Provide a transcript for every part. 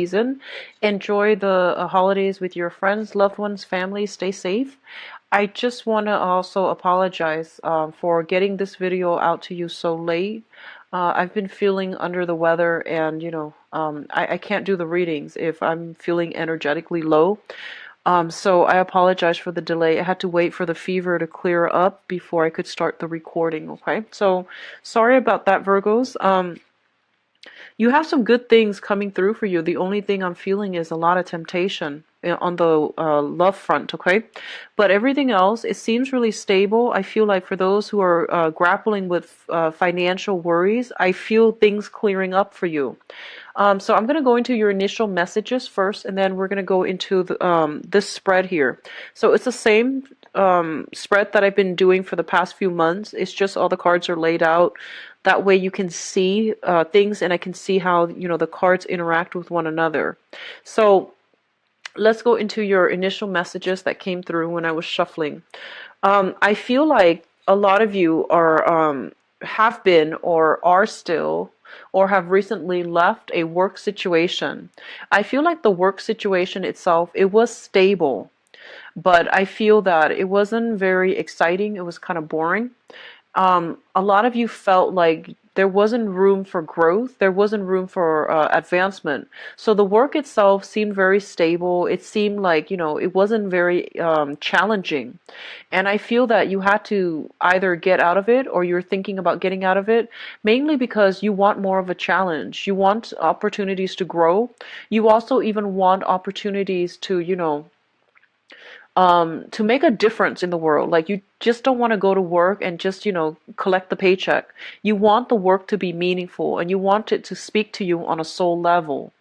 season. Enjoy the holidays with your friends, loved ones, family. Stay safe. I just want to also apologize for getting this video out to you so late. I've been feeling under the weather, and I can't do the readings if I'm feeling energetically low. So I apologize for the delay. I had to wait for the fever to clear up before I could start the recording, okay? So sorry about that, Virgos. You have some good things coming through for you. The only thing I'm feeling is a lot of temptation on the love front, okay? But everything else, it seems really stable. I feel like for those who are grappling with financial worries, I feel things clearing up for you. So I'm going to go into your initial messages first, and then we're going to go into this spread here. So it's the same spread that I've been doing for the past few months. It's just all the cards are laid out. That way you can see things, and I can see how the cards interact with one another. So let's go into your initial messages that came through when I was shuffling. I feel like a lot of you are have been or are still or have recently left a work situation. I feel like the work situation itself, it was stable, but I feel that it wasn't very exciting. It was kind of boring. A lot of you felt like there wasn't room for growth, there wasn't room for advancement. So the work itself seemed very stable. It seemed like, it wasn't very challenging. And I feel that you had to either get out of it or you're thinking about getting out of it, mainly because you want more of a challenge. You want opportunities to grow. You also even want opportunities to make a difference in the world. Like, you just don't want to go to work and just, collect the paycheck. You want the work to be meaningful, and you want it to speak to you on a soul level.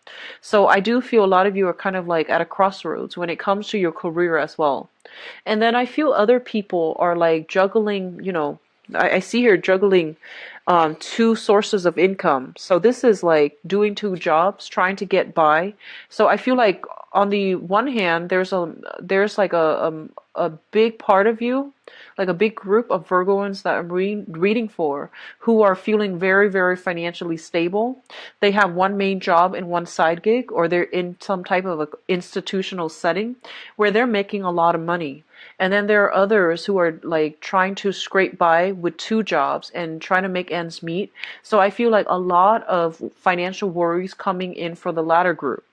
So I do feel a lot of you are kind of like at a crossroads when it comes to your career as well. And then I feel other people are like juggling, I see here juggling two sources of income. So this is like doing two jobs, trying to get by. So I feel like on the one hand, there's like a big part of you, like a big group of Virgoans that I'm reading for, who are feeling very, very financially stable. They have one main job and one side gig, or they're in some type of a institutional setting where they're making a lot of money. And then there are others who are like trying to scrape by with two jobs and trying to make ends meet. So I feel like a lot of financial worries coming in for the latter group.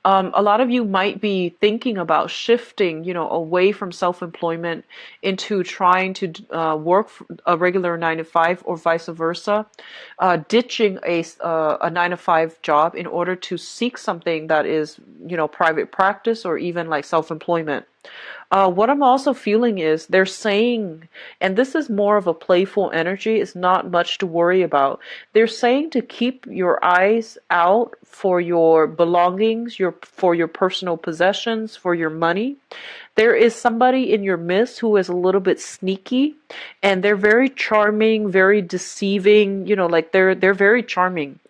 A lot of you might be thinking about shifting, away from self-employment into trying to work a regular 9 to 5 or vice versa, ditching a 9 to 5 job in order to seek something that is, private practice or even like self-employment. What I'm also feeling is they're saying, and this is more of a playful energy, it's not much to worry about. They're saying to keep your eyes out for your belongings, for your personal possessions, for your money. There is somebody in your midst who is a little bit sneaky, and they're very charming, very deceiving, like they're very charming.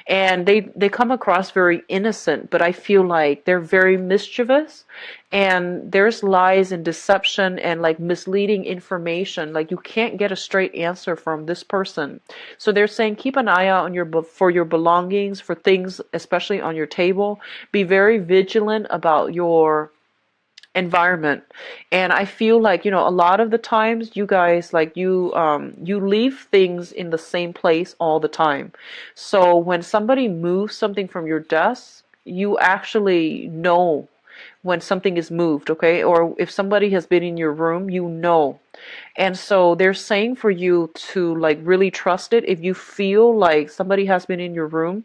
And they come across very innocent, but I feel like they're very mischievous, and there's lies and deception and like misleading information. Like, you can't get a straight answer from this person. So they're saying keep an eye out on for your belongings, for things especially on your table. Be very vigilant about your environment. And I feel like, a lot of the times you guys, like, you leave things in the same place all the time. So when somebody moves something from your desk, you actually know when something is moved, okay? Or if somebody has been in your room, you know. And so they're saying for you to like really trust it. If you feel like somebody has been in your room,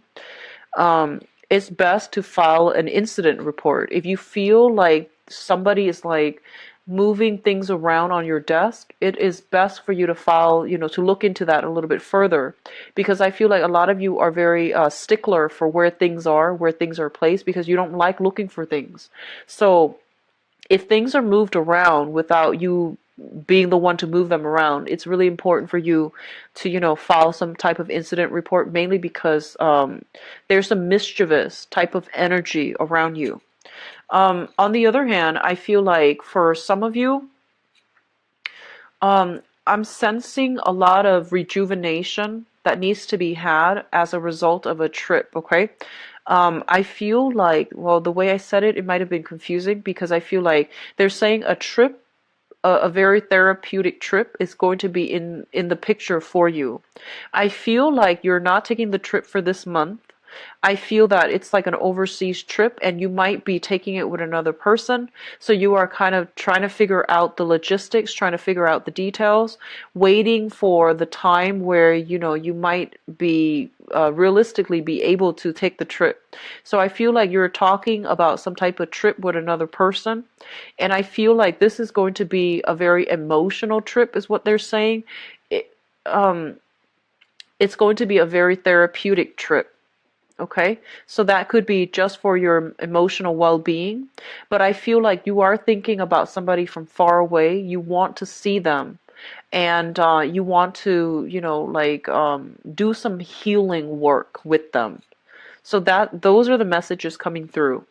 it's best to file an incident report. If you feel like somebody is like moving things around on your desk, it is best for you to file, to look into that a little bit further. Because I feel like a lot of you are very stickler for where things are placed, because you don't like looking for things. So if things are moved around without you being the one to move them around, it's really important for you to, file some type of incident report, mainly because there's a mischievous type of energy around you. On the other hand, I feel like for some of you, I'm sensing a lot of rejuvenation that needs to be had as a result of a trip, okay? I feel like, well, the way I said it, it might have been confusing because I feel like they're saying a trip, a very therapeutic trip is going to be in the picture for you. I feel like you're not taking the trip for this month. I feel that it's like an overseas trip and you might be taking it with another person. So you are kind of trying to figure out the logistics, trying to figure out the details, waiting for the time where, you might be realistically be able to take the trip. So I feel like you're talking about some type of trip with another person. And I feel like this is going to be a very emotional trip, is what they're saying. It, um, it's going to be a very therapeutic trip. Okay, so that could be just for your emotional well-being, but I feel like you are thinking about somebody from far away. You want to see them, and you want to, do some healing work with them. So that those are the messages coming through.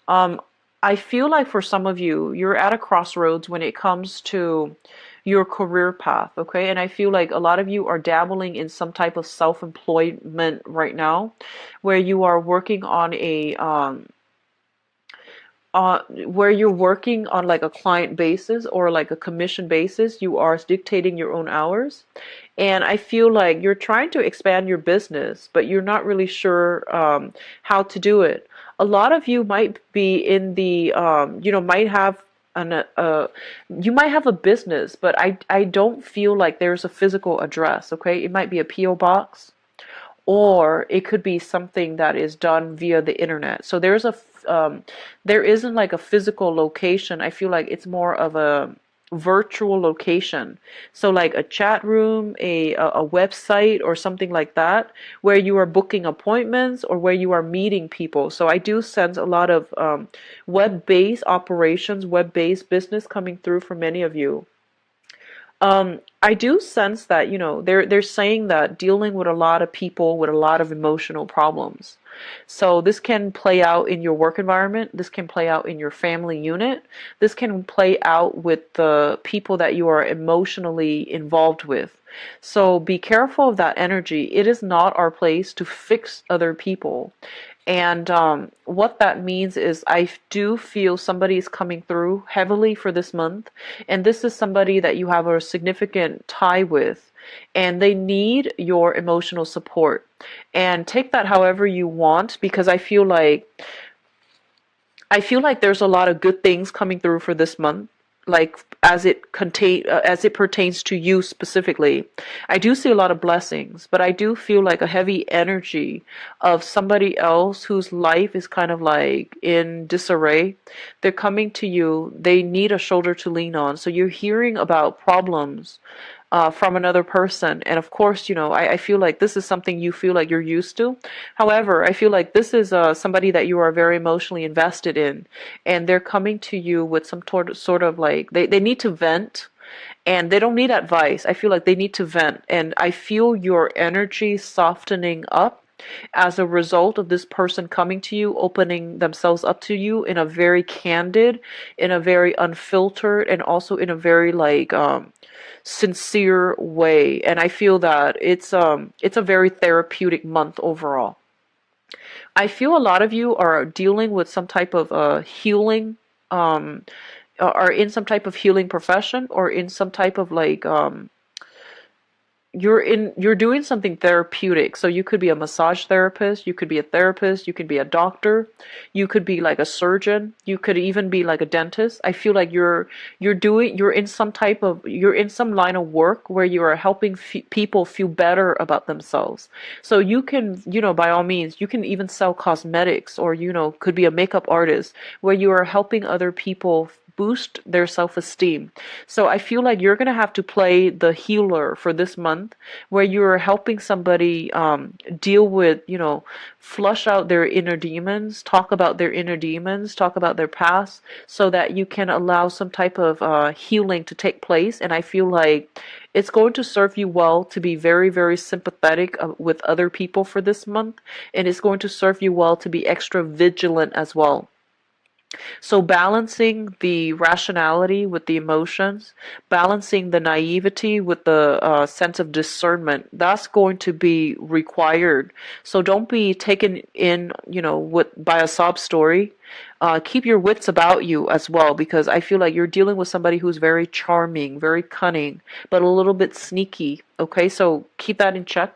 Um, I feel like for some of you, you're at a crossroads when it comes to your career path, okay? And I feel like a lot of you are dabbling in some type of self-employment right now, where you are working on where you're working on like a client basis or like a commission basis. You are dictating your own hours. And I feel like you're trying to expand your business, but you're not really sure how to do it. A lot of you might be in the, might have you might have a business, but I don't feel like there's a physical address, okay? It might be a P.O. box, or it could be something that is done via the internet. So there isn't like a physical location. I feel like it's more of a virtual location. So like a chat room, a website or something like that, where you are booking appointments or where you are meeting people. So I do sense a lot of web-based operations, web-based business coming through for many of you. I do sense that, they're saying that dealing with a lot of people with a lot of emotional problems. So this can play out in your work environment. This can play out in your family unit. This can play out with the people that you are emotionally involved with. So be careful of that energy. It is not our place to fix other people. And what that means is I do feel somebody is coming through heavily for this month. And this is somebody that you have a significant tie with. And they need your emotional support. And take that however you want, because I feel like there's a lot of good things coming through for this month, like as it pertains to you specifically. I do see a lot of blessings, but I do feel like a heavy energy of somebody else whose life is kind of like in disarray. They're coming to you. They need a shoulder to lean on. So you're hearing about problems from another person. And of course, I feel like this is something you feel like you're used to. However, I feel like this is somebody that you are very emotionally invested in. And they're coming to you with some sort of like, they need to vent. And they don't need advice. I feel like they need to vent. And I feel your energy softening up as a result of this person coming to you, opening themselves up to you in a very candid, in a very unfiltered, and also in a very like sincere way. And I feel that it's a very therapeutic month overall. I feel a lot of you are dealing with some type of healing, are in some type of healing profession, or in some type of like you're doing something therapeutic. So you could be a massage therapist, you could be a therapist, you could be a doctor, you could be like a surgeon, you could even be like a dentist. I feel like you're in some line of work where you are helping people feel better about themselves. So you can, by all means, you can even sell cosmetics, or could be a makeup artist where you are helping other people boost their self-esteem. So I feel like you're going to have to play the healer for this month, where you're helping somebody deal with, flush out their inner demons, talk about their inner demons, talk about their past, so that you can allow some type of healing to take place. And I feel like it's going to serve you well to be very, very sympathetic with other people for this month. And it's going to serve you well to be extra vigilant as well. So balancing the rationality with the emotions, balancing the naivety with the sense of discernment, that's going to be required. So don't be taken in, by a sob story. Keep your wits about you as well, because I feel like you're dealing with somebody who's very charming, very cunning, but a little bit sneaky. Okay, so keep that in check.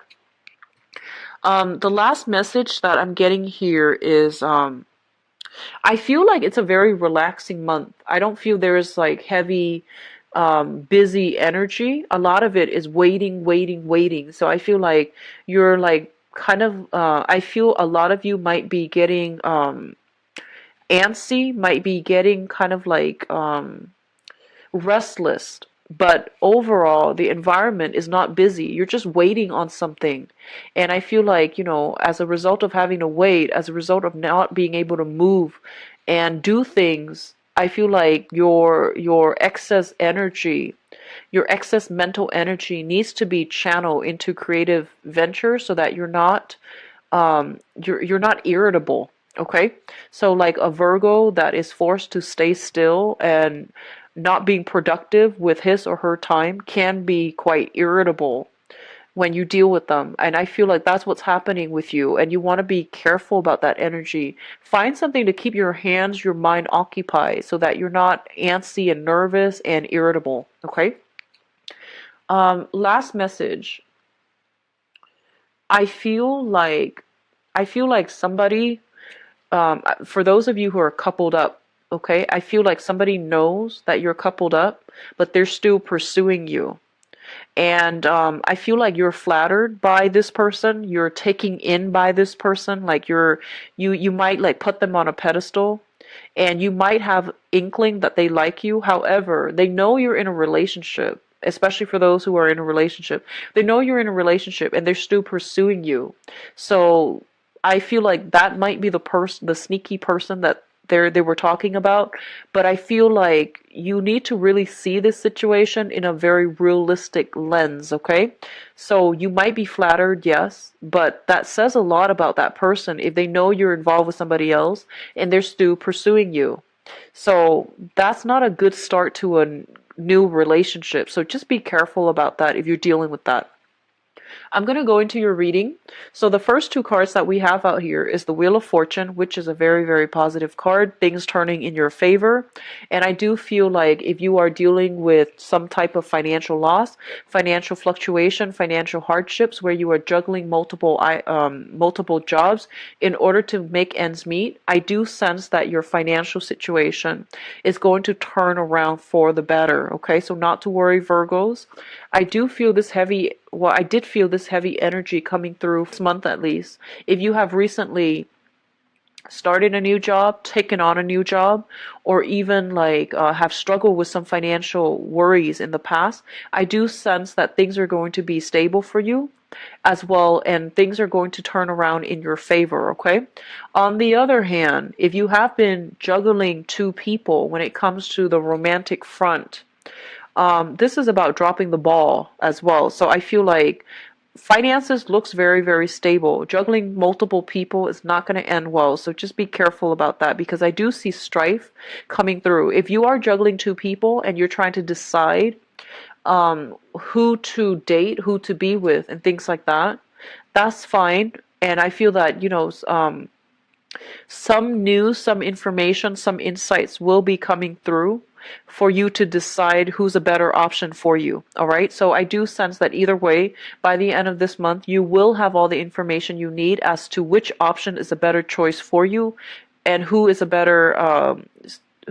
The last message that I'm getting here is I feel like it's a very relaxing month. I don't feel there's like heavy, busy energy. A lot of it is waiting, waiting, waiting. So I feel like you're like kind of, I feel a lot of you might be getting antsy, might be getting kind of like restless, but overall the environment is not busy. You're just waiting on something. And I feel like, as a result of having to wait, as a result of not being able to move and do things, I feel like your excess energy, your excess mental energy needs to be channeled into creative ventures so that you're not irritable. Okay, so like a Virgo that is forced to stay still and not being productive with his or her time can be quite irritable when you deal with them. And I feel like that's what's happening with you. And you want to be careful about that energy. Find something to keep your hands, your mind occupied so that you're not antsy and nervous and irritable. Okay. Last message. I feel like somebody, for those of you who are coupled up, okay, I feel like somebody knows that you're coupled up, but they're still pursuing you. And I feel like you're flattered by this person. You're taken in by this person. Like you might like put them on a pedestal, and you might have inkling that they like you. However, they know you're in a relationship. Especially for those who are in a relationship, they know you're in a relationship, and they're still pursuing you. So I feel like that might be the sneaky person that they were talking about. But I feel like you need to really see this situation in a very realistic lens, okay? So you might be flattered, yes, but that says a lot about that person if they know you're involved with somebody else and they're still pursuing you. So that's not a good start to a new relationship. So just be careful about that if you're dealing with that. I'm going to go into your reading. So the first two cards that we have out here is the Wheel of Fortune, which is a very, very positive card, things turning in your favor. And I do feel like if you are dealing with some type of financial loss, financial fluctuation, financial hardships, where you are juggling multiple jobs in order to make ends meet, I do sense that your financial situation is going to turn around for the better. Okay, so not to worry, Virgos. I do feel this heavy, well, I did feel this heavy energy coming through this month at least. If you have recently started a new job, taken on a new job, or even like have struggled with some financial worries in the past, I do sense that things are going to be stable for you as well, and things are going to turn around in your favor, okay? On the other hand, if you have been juggling two people when it comes to the romantic front, this is about dropping the ball as well. So I feel like finances looks very, very stable. Juggling multiple people is not going to end well. So just be careful about that, because I do see strife coming through. If you are juggling two people and you're trying to decide who to date, who to be with, and things like that, that's fine. And I feel that, some news, some information, some insights will be coming through for you to decide who's a better option for you. All right. So I do sense that either way, by the end of this month, you will have all the information you need as to which option is a better choice for you and who is a better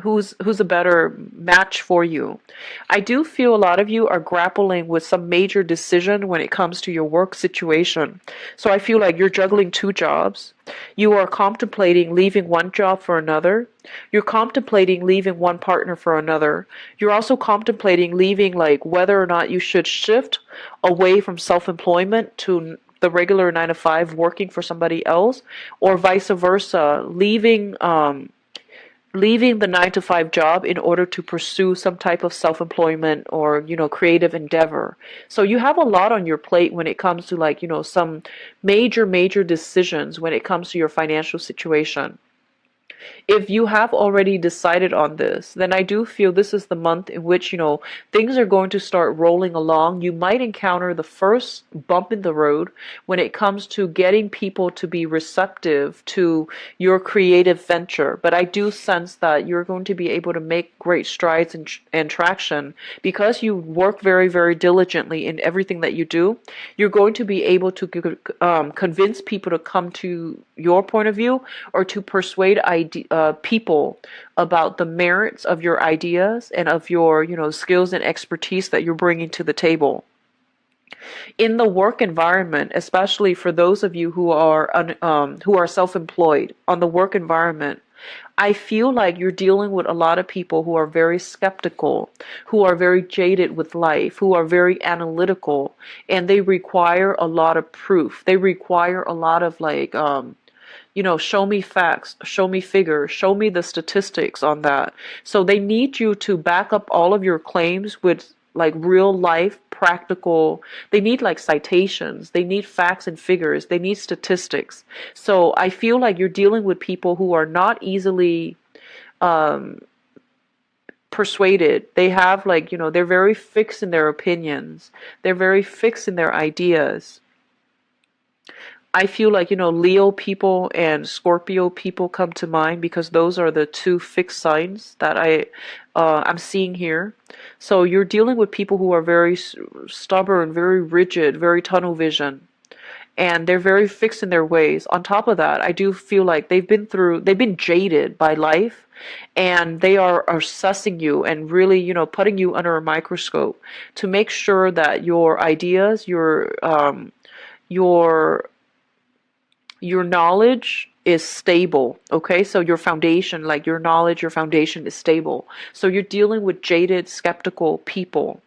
who's a better match for you. I do feel a lot of you are grappling with some major decision when it comes to your work situation. So I feel like you're juggling two jobs. You are contemplating leaving one job for another. You're contemplating leaving one partner for another. You're also contemplating leaving, like whether or not you should shift away from self-employment to the regular 9 to 5 working for somebody else, or vice versa, leaving the 9 to 5 job in order to pursue some type of self-employment or, creative endeavor. So you have a lot on your plate when it comes to like, some major decisions when it comes to your financial situation. If you have already decided on this, then I do feel this is the month in which, things are going to start rolling along. You might encounter the first bump in the road when it comes to getting people to be receptive to your creative venture. But I do sense that you're going to be able to make great strides and traction because you work very, very diligently in everything that you do. You're going to be able to convince people to come to your point of view, or to persuade people about the merits of your ideas and of your, skills and expertise that you're bringing to the table. In the work environment, especially for those of you who are self-employed, on the work environment, I feel like you're dealing with a lot of people who are very skeptical, who are very jaded with life, who are very analytical, and they require a lot of proof. They require a lot of show me facts, show me figures, show me the statistics on that. So they need you to back up all of your claims with like real life practical. They need like citations, they need facts and figures, they need statistics. So I feel like you're dealing with people who are not easily persuaded. They have they're very fixed in their opinions, they're very fixed in their ideas. I feel like, Leo people and Scorpio people come to mind because those are the two fixed signs that I'm seeing here. So you're dealing with people who are very stubborn, very rigid, very tunnel vision, and they're very fixed in their ways. On top of that, I do feel like they've been jaded by life, and they are assessing you and really, putting you under a microscope to make sure that your ideas, your knowledge is stable. Okay, so your foundation, like your knowledge, your foundation is stable. So you're dealing with jaded, skeptical people.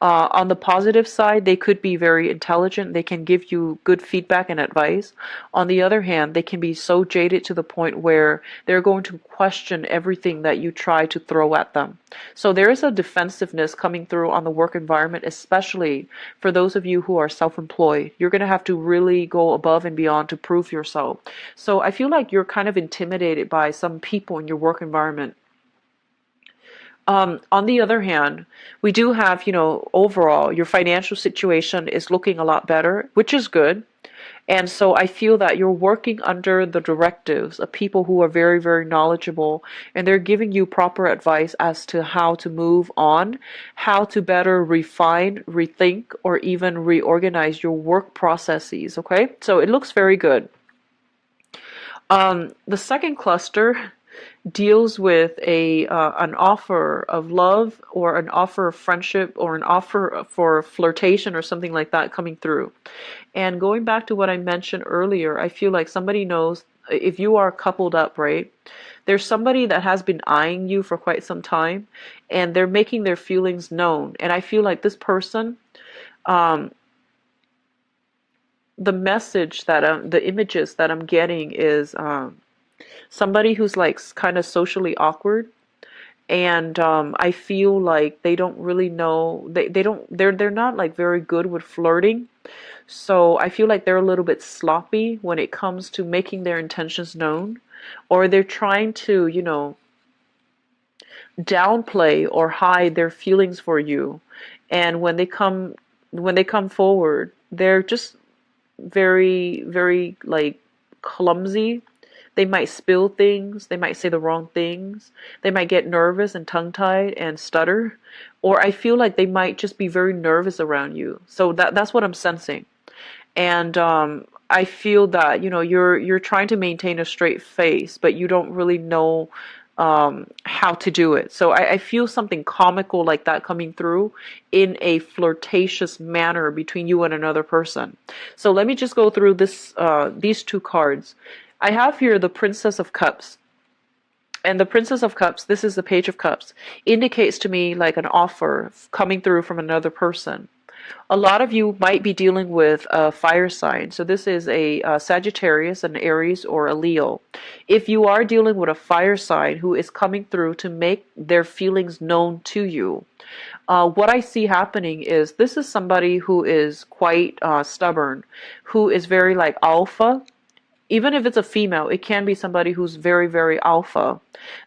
On the positive side, they could be very intelligent. They can give you good feedback and advice. On the other hand, they can be so jaded to the point where they're going to question everything that you try to throw at them. So there is a defensiveness coming through on the work environment, especially for those of you who are self-employed. You're going to have to really go above and beyond to prove yourself. So I feel like you're kind of intimidated by some people in your work environment. On the other hand, we do have, overall, your financial situation is looking a lot better, which is good. And so I feel that you're working under the directives of people who are very, very knowledgeable, and they're giving you proper advice as to how to move on, how to better refine, rethink, or even reorganize your work processes. Okay, so it looks very good. The second cluster deals with an offer of love, or an offer of friendship, or an offer for flirtation or something like that coming through. And going back to what I mentioned earlier, I feel like somebody knows if you are coupled up, right? There's somebody that has been eyeing you for quite some time, and they're making their feelings known. And I feel like this person, the message that the images that I'm getting is somebody who's like kind of socially awkward, and I feel like they don't really know, they're not like very good with flirting. So I feel like they're a little bit sloppy when it comes to making their intentions known, or they're trying to, downplay or hide their feelings for you. And when they come forward, they're just very, very like clumsy. They might spill things, they might say the wrong things, they might get nervous and tongue-tied and stutter, or I feel like they might just be very nervous around you. So that's what I'm sensing. And I feel that, you're trying to maintain a straight face, but you don't really know how to do it. So I feel something comical like that coming through in a flirtatious manner between you and another person. So let me just go through these two cards. I have here the Princess of Cups. And the Princess of Cups, this is the Page of Cups, indicates to me like an offer coming through from another person. A lot of you might be dealing with a fire sign. So this is a Sagittarius, an Aries, or a Leo. If you are dealing with a fire sign who is coming through to make their feelings known to you, what I see happening is this is somebody who is quite stubborn, who is very like alpha, even if it's a female, it can be somebody who's very, very alpha.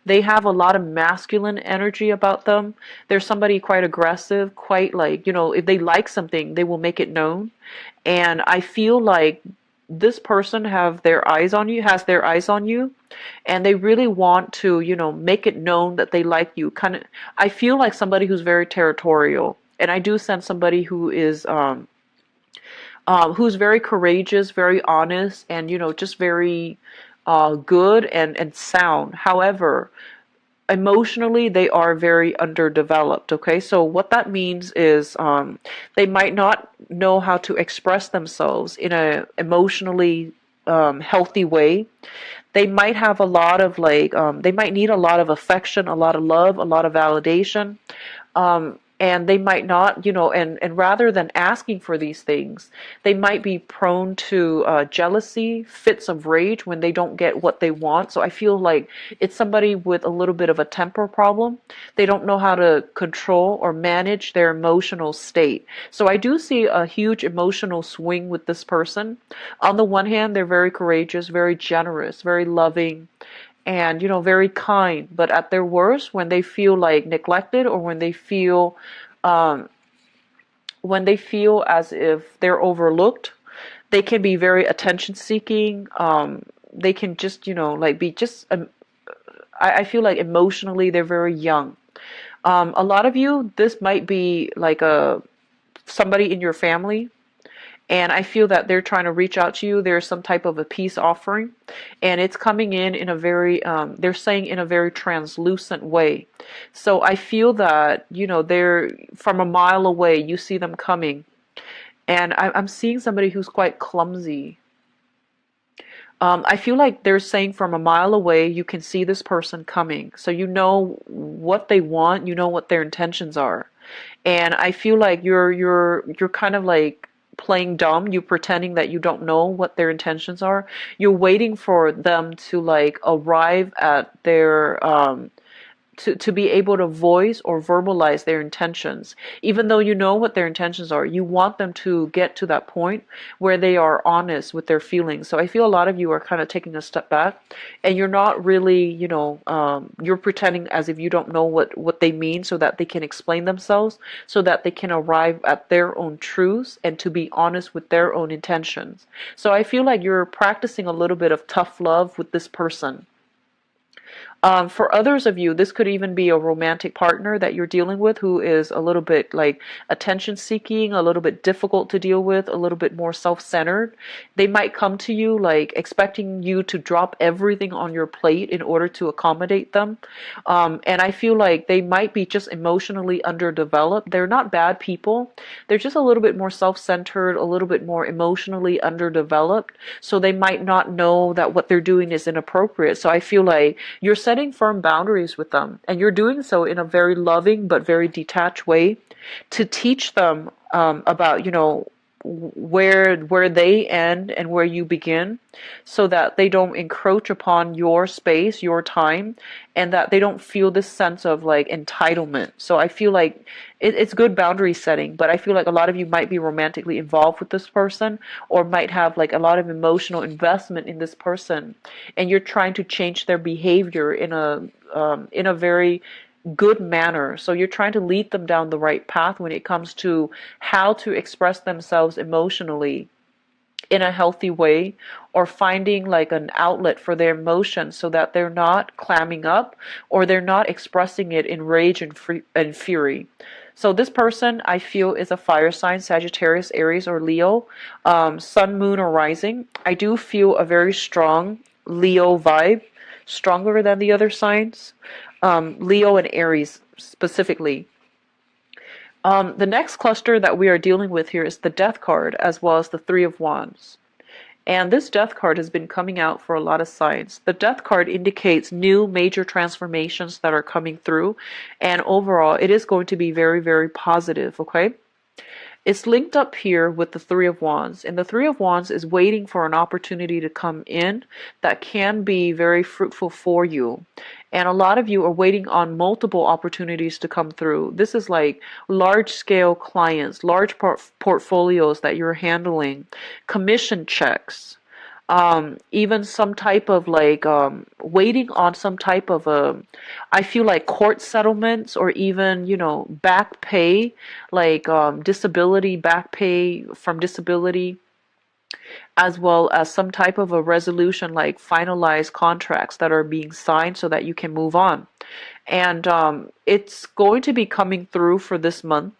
They have a lot of masculine energy about them. They're somebody quite aggressive, quite like, if they like something, they will make it known. And I feel like this person has their eyes on you, and they really want to, make it known that they like you. Kind of, I feel like somebody who's very territorial. And I do sense somebody who's very courageous, very honest, and just very good and sound. However, emotionally they are very underdeveloped. Okay, so what that means is they might not know how to express themselves in a emotionally healthy way. They might have a lot of they might need a lot of affection, a lot of love, a lot of validation. And they might not, and rather than asking for these things, they might be prone to jealousy, fits of rage when they don't get what they want. So I feel like it's somebody with a little bit of a temper problem. They don't know how to control or manage their emotional state. So I do see a huge emotional swing with this person. On the one hand, they're very courageous, very generous, very loving, and very kind. But at their worst, when they feel like neglected, or um, when they feel as if they're overlooked, they can be very attention seeking. They can just be just I feel like emotionally they're very young. A lot of you, this might be like a somebody in your family, and I feel that they're trying to reach out to you. There's some type of a peace offering, and it's coming in a very, they're saying in a very translucent way. So I feel that, they're from a mile away, you see them coming, and I'm seeing somebody who's quite clumsy. I feel like they're saying from a mile away, you can see this person coming. So you know what they want, you know what their intentions are. And I feel like you're kind of like playing dumb. You're pretending that you don't know what their intentions are. You're waiting for them to like arrive at their to be able to voice or verbalize their intentions. Even though you know what their intentions are, you want them to get to that point where they are honest with their feelings. So I feel a lot of you are kind of taking a step back, and you're not really, you're pretending as if you don't know what they mean, so that they can explain themselves, so that they can arrive at their own truths and to be honest with their own intentions. So I feel like you're practicing a little bit of tough love with this person. For others of you, this could even be a romantic partner that you're dealing with who is a little bit like attention seeking, a little bit difficult to deal with, a little bit more self-centered. They might come to you like expecting you to drop everything on your plate in order to accommodate them. And I feel like they might be just emotionally underdeveloped. They're not bad people. They're just a little bit more self-centered, a little bit more emotionally underdeveloped. So they might not know that what they're doing is inappropriate. So I feel like you're setting firm boundaries with them, and you're doing so in a very loving but very detached way to teach them about where they end and where you begin, so that they don't encroach upon your space, your time, and that they don't feel this sense of like entitlement. So I feel like it's good boundary setting, but I feel like a lot of you might be romantically involved with this person, or might have like a lot of emotional investment in this person, and you're trying to change their behavior in a very good manner. So you're trying to lead them down the right path when it comes to how to express themselves emotionally in a healthy way, or finding like an outlet for their emotions so that they're not clamming up, or they're not expressing it in rage and fury. So this person, I feel, is a fire sign: Sagittarius, Aries, or Leo, sun, moon, or rising. I do feel a very strong Leo vibe, stronger than the other signs. Leo and Aries specifically. The next cluster that we are dealing with here is the Death card, as well as the Three of Wands. And this Death card has been coming out for a lot of signs. The Death card indicates new major transformations that are coming through, and overall it is going to be very, very positive, okay? It's linked up here with the Three of Wands, and the Three of Wands is waiting for an opportunity to come in that can be very fruitful for you. And a lot of you are waiting on multiple opportunities to come through. This is like large scale clients, large portfolios that you're handling, commission checks, Even some type of like waiting on some type of I feel like court settlements, or even, back pay, like disability back pay from disability, as well as some type of a resolution, like finalized contracts that are being signed so that you can move on. And it's going to be coming through for this month.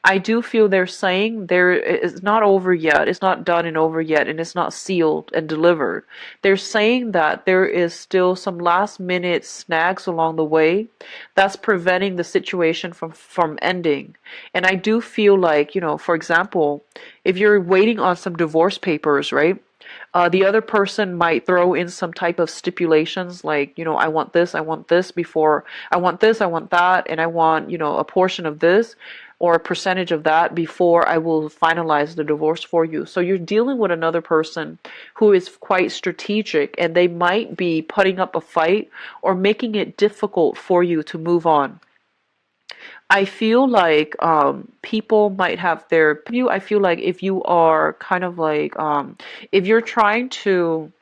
I do feel they're saying there it's not over yet, it's not done and over yet, and it's not sealed and delivered. They're saying that there is still some last minute snags along the way that's preventing the situation from ending. And I do feel like, for example, if you're waiting on some divorce papers, right? The other person might throw in some type of stipulations like, I want this before, I want this, I want that, and I want, a portion of this or a percentage of that before I will finalize the divorce for you. So you're dealing with another person who is quite strategic, and they might be putting up a fight or making it difficult for you to move on. I feel like people might have their view. I feel like if you are kind of like if you're trying to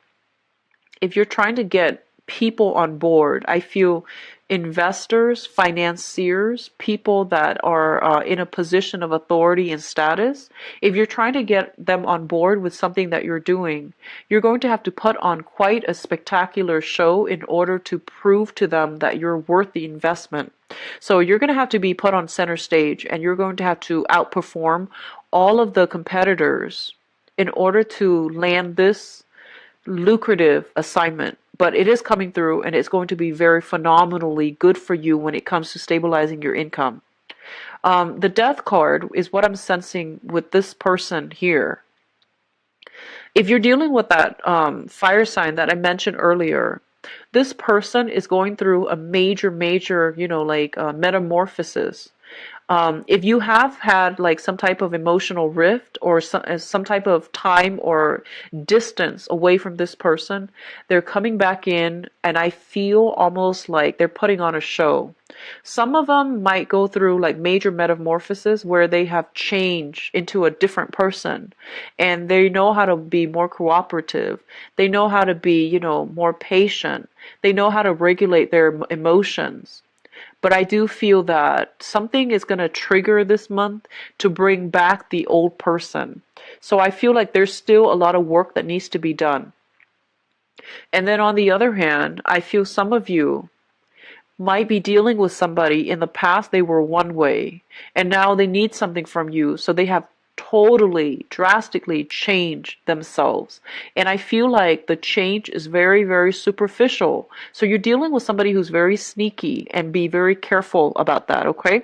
if you're trying to get people on board, I feel investors, financiers, people that are in a position of authority and status, if you're trying to get them on board with something that you're doing, you're going to have to put on quite a spectacular show in order to prove to them that you're worth the investment. So you're going to have to be put on center stage, and you're going to have to outperform all of the competitors in order to land this lucrative assignment. But it is coming through, and it's going to be very phenomenally good for you when it comes to stabilizing your income. The death card is what I'm sensing with this person here. If you're dealing with that fire sign that I mentioned earlier, this person is going through a major, like metamorphosis. If you have had like some type of emotional rift, or some type of time or distance away from this person, they're coming back in, and I feel almost like they're putting on a show. Some of them might go through like major metamorphosis where they have changed into a different person, and they know how to be more cooperative. They know how to be, more patient. They know how to regulate their emotions. But I do feel that something is going to trigger this month to bring back the old person. So I feel like there's still a lot of work that needs to be done. And then on the other hand, I feel some of you might be dealing with somebody in the past. They were one way, and now they need something from you, so they have totally drastically changed themselves. And I feel like the change is very superficial, so you're dealing with somebody who's very sneaky, and be very careful about that. Okay,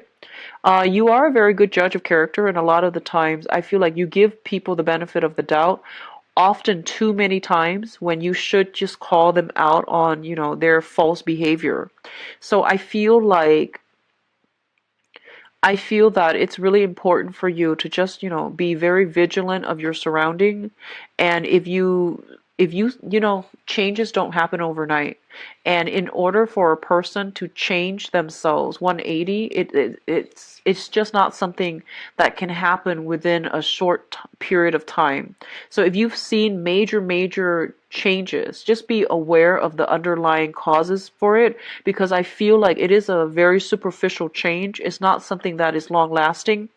you are a very good judge of character, and a lot of the times I feel like you give people the benefit of the doubt, often too many times, when you should just call them out on, their false behavior. So I feel that it's really important for you to just, be very vigilant of your surrounding. And if you changes don't happen overnight. And in order for a person to change themselves 180, it's just not something that can happen within a short period of time. So if you've seen major changes, just be aware of the underlying causes for it, because I feel like it is a very superficial change. It's not something that is long lasting,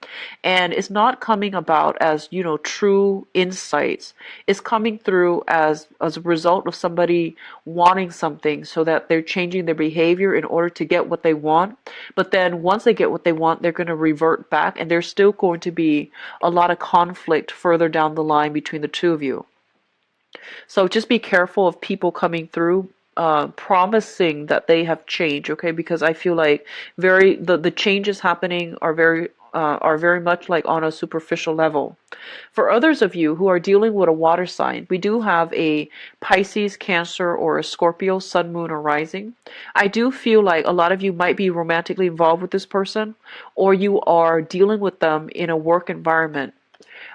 and it's not coming about as, true insights. It's coming through as a result of somebody wanting something, so that they're changing their behavior in order to get what they want. But then once they get what they want, they're going to revert back, and there's still going to be a lot of conflict further down the line between the two of you. So just be careful of people coming through promising that they have changed, okay? Because I feel like the changes happening are very much like on a superficial level. For others of you who are dealing with a water sign, we do have a Pisces, Cancer, or a Scorpio sun, moon, or rising. I do feel like a lot of you might be romantically involved with this person, or you are dealing with them in a work environment.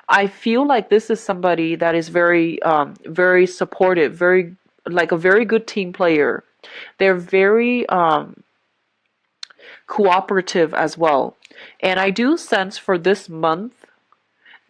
I feel like this is somebody that is very supportive, very like a very good team player. They're very cooperative as well. And I do sense for this month,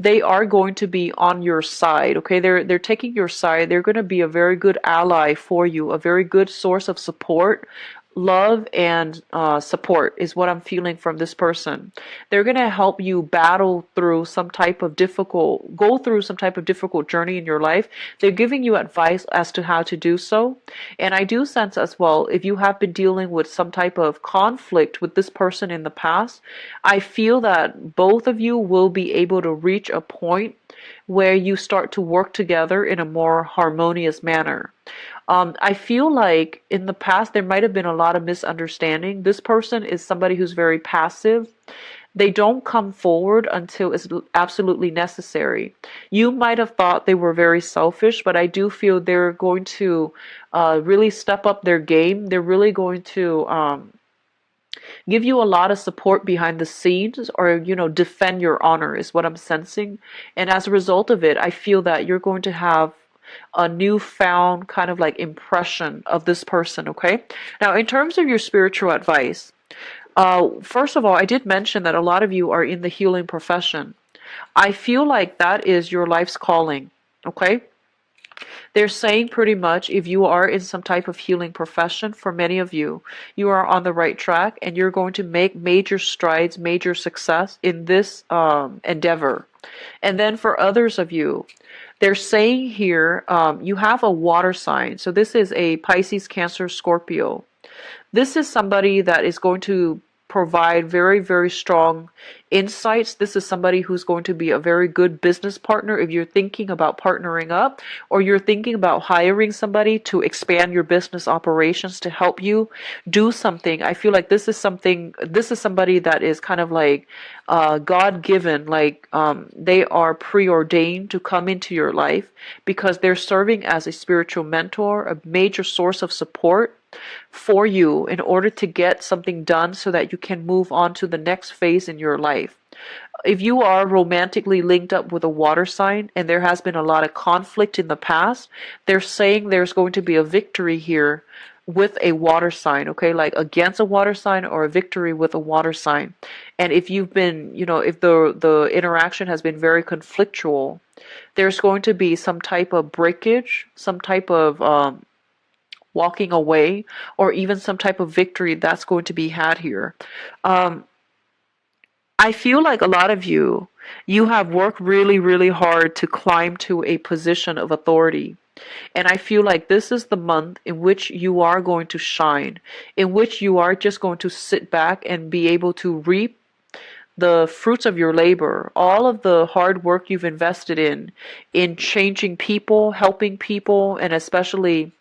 they are going to be on your side, okay? They're taking your side. They're going to be a very good ally for you, a very good source of support. Love and support is what I'm feeling from this person. They're going to help you battle through some type of difficult, go through some type of difficult journey in your life. They're giving you advice as to how to do so. And I do sense as well, if you have been dealing with some type of conflict with this person in the past, I feel that both of you will be able to reach a point where you start to work together in a more harmonious manner. I feel like in the past there might have been a lot of misunderstanding. This person is somebody who's very passive. They don't come forward until it's absolutely necessary. You might have thought they were very selfish, but I do feel they're going to really step up their game. They're really going to give you a lot of support behind the scenes, or defend your honor is what I'm sensing. And as a result of it, I feel that you're going to have a newfound kind of like impression of this person. Okay, now in terms of your spiritual advice, first of all, I did mention that a lot of you are in the healing profession. I feel like that is your life's calling. Okay, they're saying pretty much if you are in some type of healing profession, for many of you, you are on the right track and you're going to make major strides, major success in this endeavor. And then for others of you, they're saying here, you have a water sign. So this is a Pisces, Cancer, Scorpio. This is somebody that is going to provide very, very strong insights. This is somebody who's going to be a very good business partner if you're thinking about partnering up, or you're thinking about hiring somebody to expand your business operations to help you do something. I feel like this is somebody that is kind of like God-given, like they are preordained to come into your life because they're serving as a spiritual mentor, a major source of support for you in order to get something done so that you can move on to the next phase in your life. If you are romantically linked up with a water sign and there has been a lot of conflict in the past, they're saying there's going to be a victory here with a water sign, okay? Like against a water sign, or a victory with a water sign. And if you've been, if the interaction has been very conflictual, there's going to be some type of breakage, some type of walking away, or even some type of victory that's going to be had here. I feel like a lot of you have worked really, really hard to climb to a position of authority. And I feel like this is the month in which you are going to shine, in which you are just going to sit back and be able to reap the fruits of your labor, all of the hard work you've invested in changing people, helping people, and especially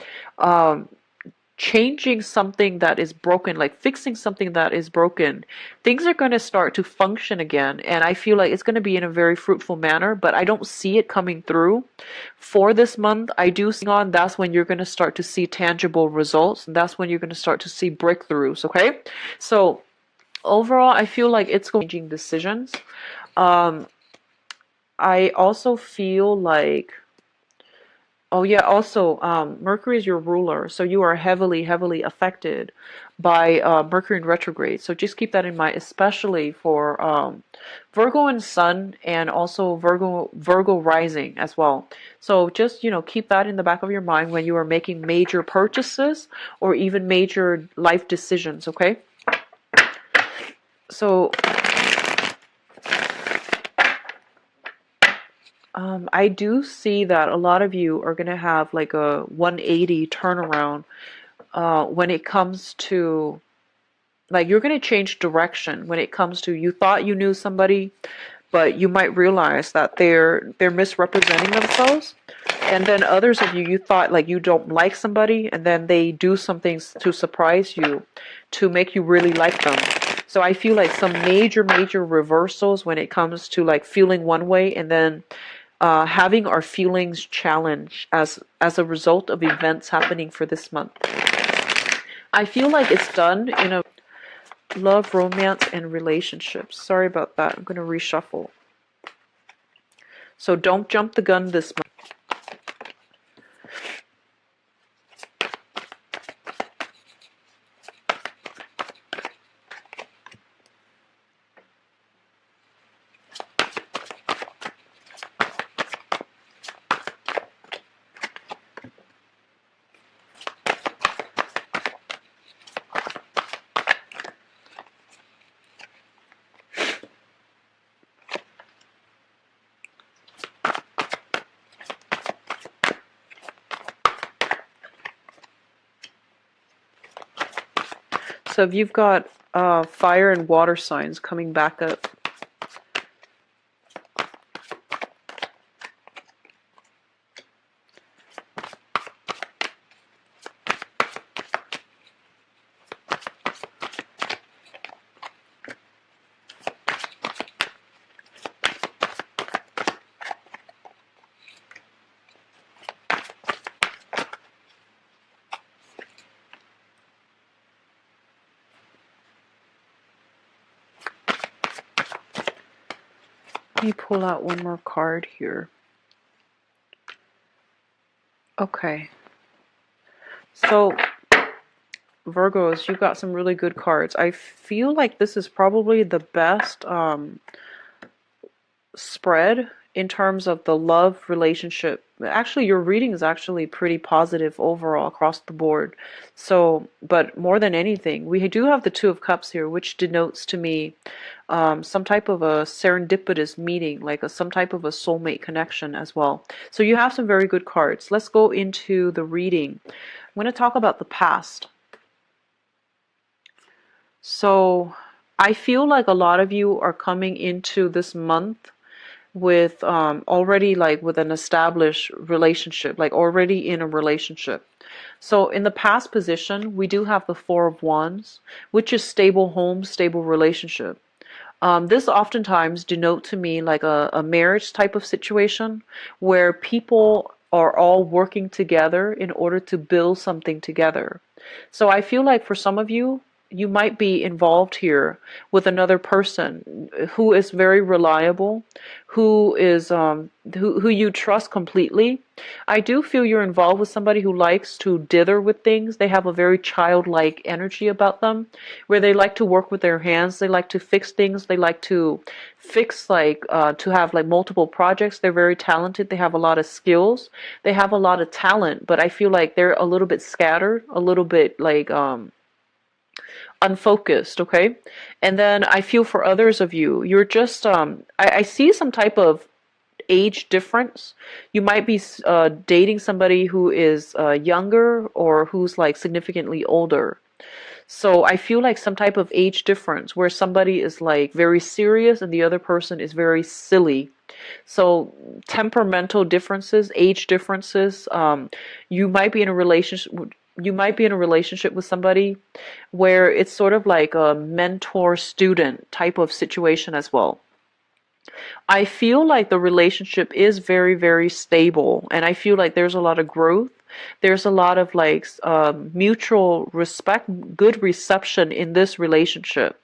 changing something that is broken, like fixing something that is broken. Things are going to start to function again, and I feel like it's going to be in a very fruitful manner, but I don't see it coming through for this month. I do see on that's when you're going to start to see tangible results, and that's when you're going to start to see breakthroughs. Okay, so overall, I feel like it's going to be changing decisions. I also feel like, oh yeah, also Mercury is your ruler, so you are heavily, heavily affected by Mercury in retrograde. So just keep that in mind, especially for Virgo and Sun, and also Virgo rising as well. So just keep that in the back of your mind when you are making major purchases or even major life decisions. Okay. So I do see that a lot of you are going to have like a 180 turnaround when it comes to, like, you're going to change direction when it comes to, you thought you knew somebody, but you might realize that they're misrepresenting themselves. And then others of you thought like you don't like somebody, and then they do something to surprise you, to make you really like them. So I feel like some major, major reversals when it comes to like feeling one way and then having our feelings challenged as a result of events happening for this month. I feel like it's done in a love, romance, and relationships. Sorry about that. I'm going to reshuffle. So don't jump the gun this month. So if you've got fire and water signs coming back up, let me pull out one more card here. Okay. So, Virgos, you got some really good cards. I feel like this is probably the best spread in terms of the love relationship. Actually, your reading is actually pretty positive overall across the board. So, but more than anything, we do have the Two of Cups here, which denotes to me some type of a serendipitous meeting, like some type of a soulmate connection as well. So you have some very good cards. Let's go into the reading. I'm going to talk about the past. So I feel like a lot of you are coming into this month with already like with an established relationship, like already in a relationship. So in the past position, we do have the Four of Wands, which is stable home, stable relationship. This oftentimes denote to me like a marriage type of situation where people are all working together in order to build something together. So I feel like for some of you, you might be involved here with another person who is very reliable, who is who you trust completely. I do feel you're involved with somebody who likes to dither with things. They have a very childlike energy about them, where they like to work with their hands. They like to fix things. They like to fix like to have like multiple projects. They're very talented. They have a lot of skills. They have a lot of talent, but I feel like they're a little bit scattered, a little bit like unfocused, okay? And then I feel for others of you, you're just, I see some type of age difference. You might be dating somebody who is younger or who's like significantly older. So I feel like some type of age difference where somebody is like very serious and the other person is very silly. So temperamental differences, age differences. You might be in a relationship. You might be in a relationship with somebody where it's sort of like a mentor-student type of situation as well. I feel like the relationship is very, very stable, and I feel like there's a lot of growth. There's a lot of like mutual respect, good reception in this relationship.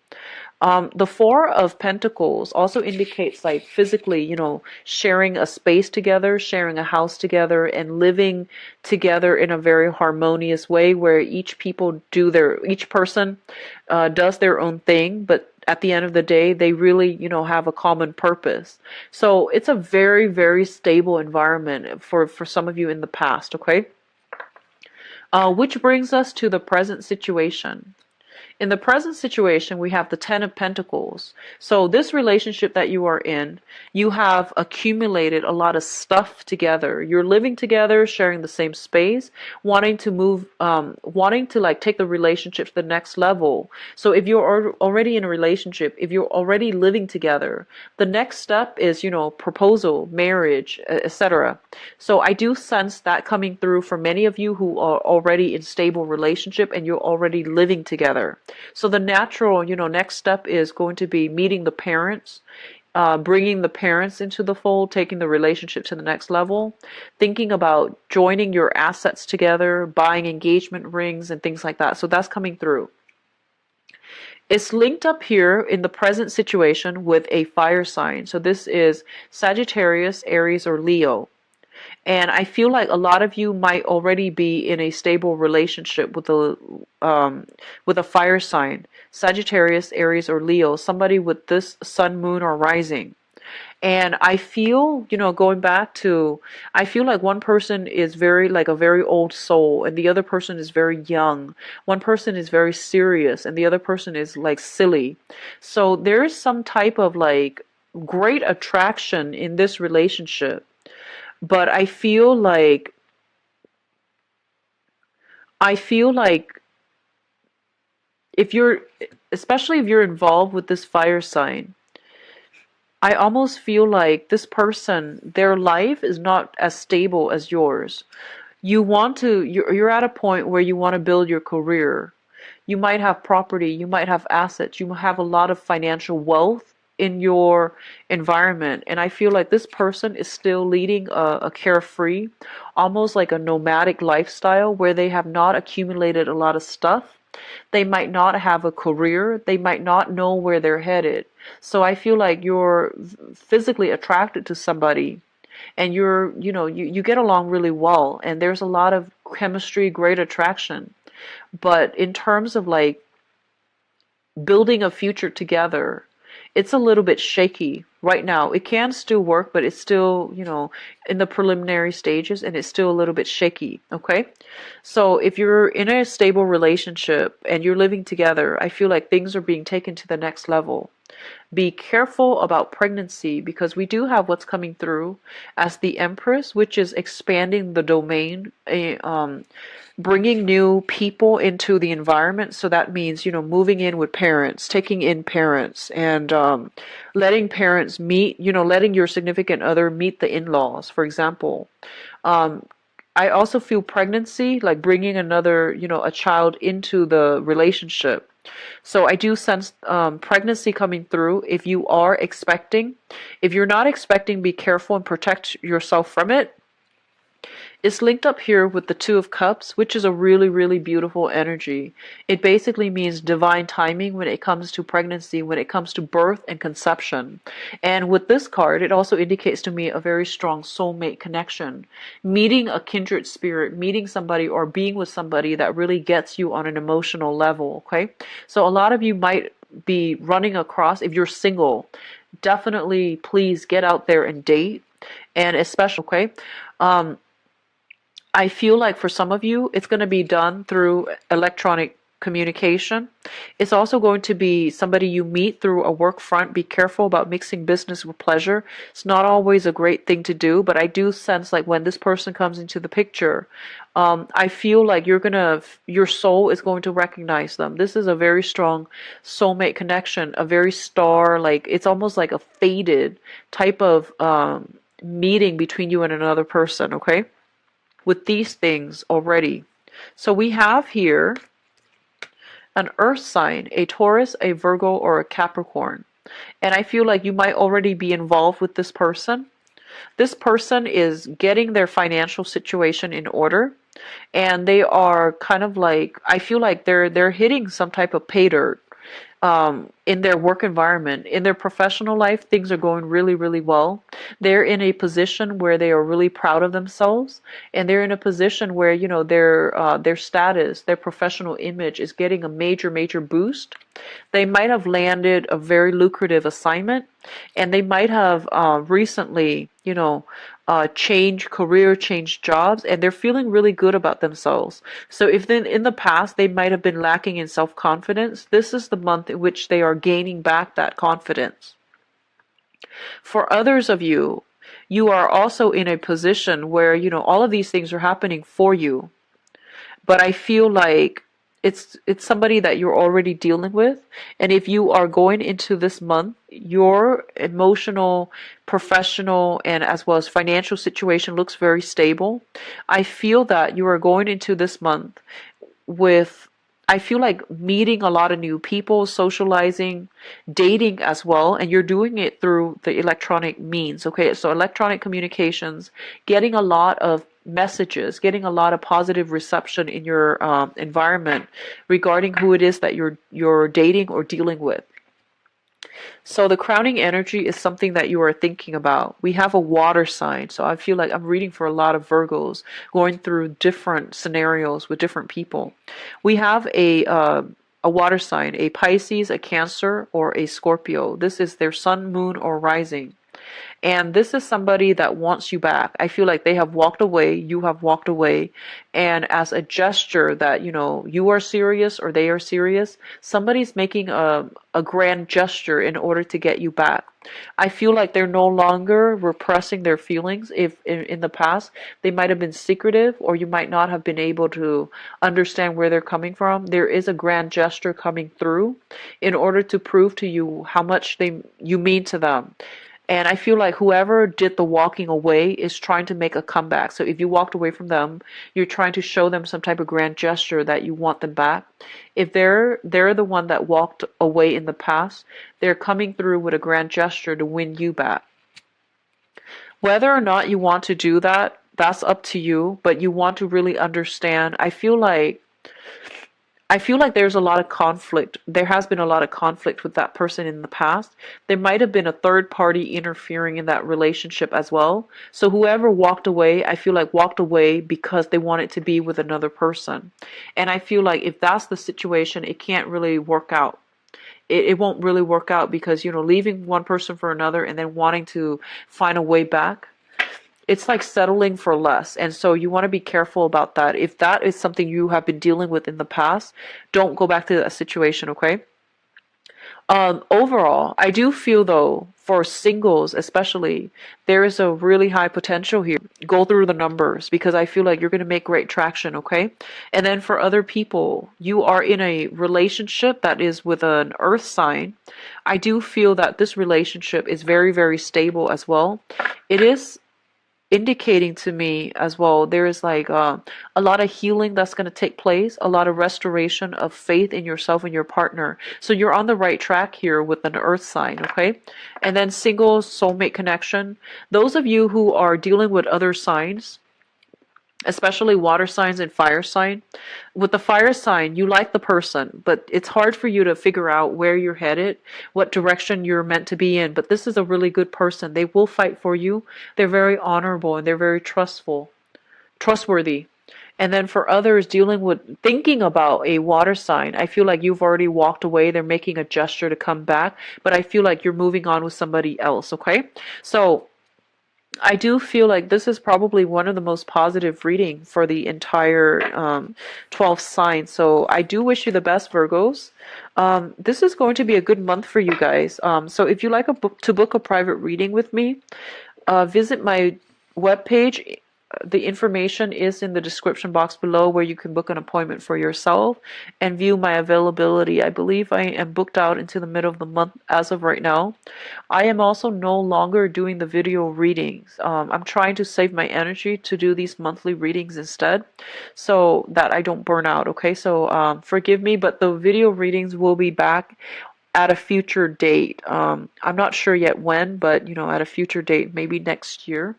The Four of Pentacles also indicates like physically, you know, sharing a space together, sharing a house together, and living together in a very harmonious way where each person does their own thing, but at the end of the day, they really, you know, have a common purpose. So it's a very, very stable environment for some of you in the past, okay? Which brings us to the present situation. In the present situation, we have the Ten of Pentacles. So this relationship that you are in, you have accumulated a lot of stuff together. You're living together, sharing the same space, wanting to move, wanting to like take the relationship to the next level. So if you're already in a relationship, if you're already living together, the next step is, you know, proposal, marriage, etc. So I do sense that coming through for many of you who are already in stable relationship and you're already living together. So the natural, you know, next step is going to be meeting the parents, bringing the parents into the fold, taking the relationship to the next level, thinking about joining your assets together, buying engagement rings and things like that. So that's coming through. It's linked up here in the present situation with a fire sign. So this is Sagittarius, Aries, or Leo. And I feel like a lot of you might already be in a stable relationship with a fire sign, Sagittarius, Aries, or Leo, somebody with this sun, moon, or rising. And I feel, you know, going back to, I feel like one person is very, like a very old soul, and the other person is very young. One person is very serious, and the other person is like silly. So there is some type of like great attraction in this relationship. But I feel like if you're, especially if you're involved with this fire sign, I almost feel like this person, their life is not as stable as yours. You're at a point where you want to build your career. You might have property, you might have assets, you have a lot of financial wealth in your environment. And I feel like this person is still leading a carefree, almost like a nomadic lifestyle where they have not accumulated a lot of stuff. They might not have a career, they might not know where they're headed. So I feel like you're physically attracted to somebody and you get along really well and there's a lot of chemistry, great attraction. But in terms of like building a future together, it's a little bit shaky right now. It can still work, but it's still, in the preliminary stages and it's still a little bit shaky. Okay. So if you're in a stable relationship and you're living together, I feel like things are being taken to the next level. Be careful about pregnancy because we do have what's coming through as the Empress, which is expanding the domain, bringing new people into the environment. So that means, moving in with parents, taking in parents, and letting parents meet, letting your significant other meet the in-laws, for example. I also feel pregnancy, like bringing another, a child into the relationship. So I do sense pregnancy coming through. If you are expecting, if you're not expecting, be careful and protect yourself from it. It's linked up here with the Two of Cups, which is a really, really beautiful energy. It basically means divine timing when it comes to pregnancy, when it comes to birth and conception. And with this card, it also indicates to me a very strong soulmate connection. Meeting a kindred spirit, meeting somebody or being with somebody that really gets you on an emotional level, okay? So a lot of you might be running across, if you're single, definitely please get out there and date. And especially, okay? I feel like for some of you, it's going to be done through electronic communication. It's also going to be somebody you meet through a work front. Be careful about mixing business with pleasure. It's not always a great thing to do, but I do sense like when this person comes into the picture, I feel like your soul is going to recognize them. This is a very strong soulmate connection, a very star, like it's almost like a fated type of meeting between you and another person, okay? With these things already. So we have here an earth sign, a Taurus, a Virgo, or a Capricorn. And I feel like you might already be involved with this person. This person is getting their financial situation in order. And they are kind of like, I feel like they're hitting some type of pay dirt. In their work environment, in their professional life, things are going really, really well. They're in a position where they are really proud of themselves, and they're in a position where their status, their professional image is getting a major, major boost. They might have landed a very lucrative assignment, and they might have recently, changed jobs, and they're feeling really good about themselves. So if then in the past they might have been lacking in self-confidence, this is the month in which they are gaining back that confidence. For others of you, you are also in a position where, all of these things are happening for you. But I feel like it's somebody that you're already dealing with, and if you are going into this month, your emotional, professional, and as well as financial situation looks very stable. I feel that you are going into this month with, I feel like meeting a lot of new people, socializing, dating as well, and you're doing it through the electronic means, okay? So electronic communications, getting a lot of messages, getting a lot of positive reception in your environment regarding who it is that you're dating or dealing with. So the crowning energy is something that you are thinking about. We have a water sign, so I feel like I'm reading for a lot of Virgos, going through different scenarios with different people. We have a water sign, a Pisces, a Cancer, or a Scorpio. This is their sun, moon, or rising. And this is somebody that wants you back. I feel like they have walked away, you have walked away, and as a gesture that, you are serious or they are serious, somebody's making a grand gesture in order to get you back. I feel like they're no longer repressing their feelings. If in the past they might have been secretive, or you might not have been able to understand where they're coming from, there is a grand gesture coming through in order to prove to you how much you mean to them. And I feel like whoever did the walking away is trying to make a comeback. So if you walked away from them, you're trying to show them some type of grand gesture that you want them back. If they're the one that walked away in the past, they're coming through with a grand gesture to win you back. Whether or not you want to do that, that's up to you, but you want to really understand. I feel like there's a lot of conflict. There has been a lot of conflict with that person in the past. There might have been a third party interfering in that relationship as well. So whoever walked away, I feel like walked away because they wanted to be with another person. And I feel like if that's the situation, it can't really work out. It won't really work out because, leaving one person for another and then wanting to find a way back, it's like settling for less. And so you want to be careful about that. If that is something you have been dealing with in the past, don't go back to that situation, okay? Overall, I do feel though, for singles especially, there is a really high potential here. Go through the numbers because I feel like you're going to make great traction, okay? And then for other people, you are in a relationship that is with an earth sign. I do feel that this relationship is very, very stable as well. It is indicating to me as well there is like a lot of healing that's going to take place, a lot of restoration of faith in yourself and your partner. So you're on the right track here with an earth sign, okay? And then single soulmate connection. Those of you who are dealing with other signs, especially water signs and fire sign. With the fire sign, you like the person, but it's hard for you to figure out where you're headed, what direction you're meant to be in. But this is a really good person. They will fight for you. They're very honorable and they're very trustworthy. And then for others dealing with thinking about a water sign, I feel like you've already walked away. They're making a gesture to come back, but I feel like you're moving on with somebody else, okay? So I do feel like this is probably one of the most positive reading for the entire 12 signs. So I do wish you the best, Virgos. This is going to be a good month for you guys. So if you like to book a private reading with me, visit my webpage. The information is in the description box below where you can book an appointment for yourself and view my availability. I believe I am booked out into the middle of the month as of right now. I am also no longer doing the video readings. I'm trying to save my energy to do these monthly readings instead so that I don't burn out, okay? So forgive me, but the video readings will be back at a future date. I'm not sure yet when, but at a future date, maybe next year.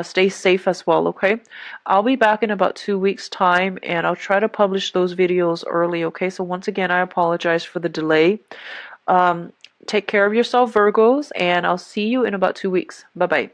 Stay safe as well, okay? I'll be back in about 2 weeks' time, and I'll try to publish those videos early, okay? So once again, I apologize for the delay. Take care of yourself, Virgos, and I'll see you in about 2 weeks. Bye-bye.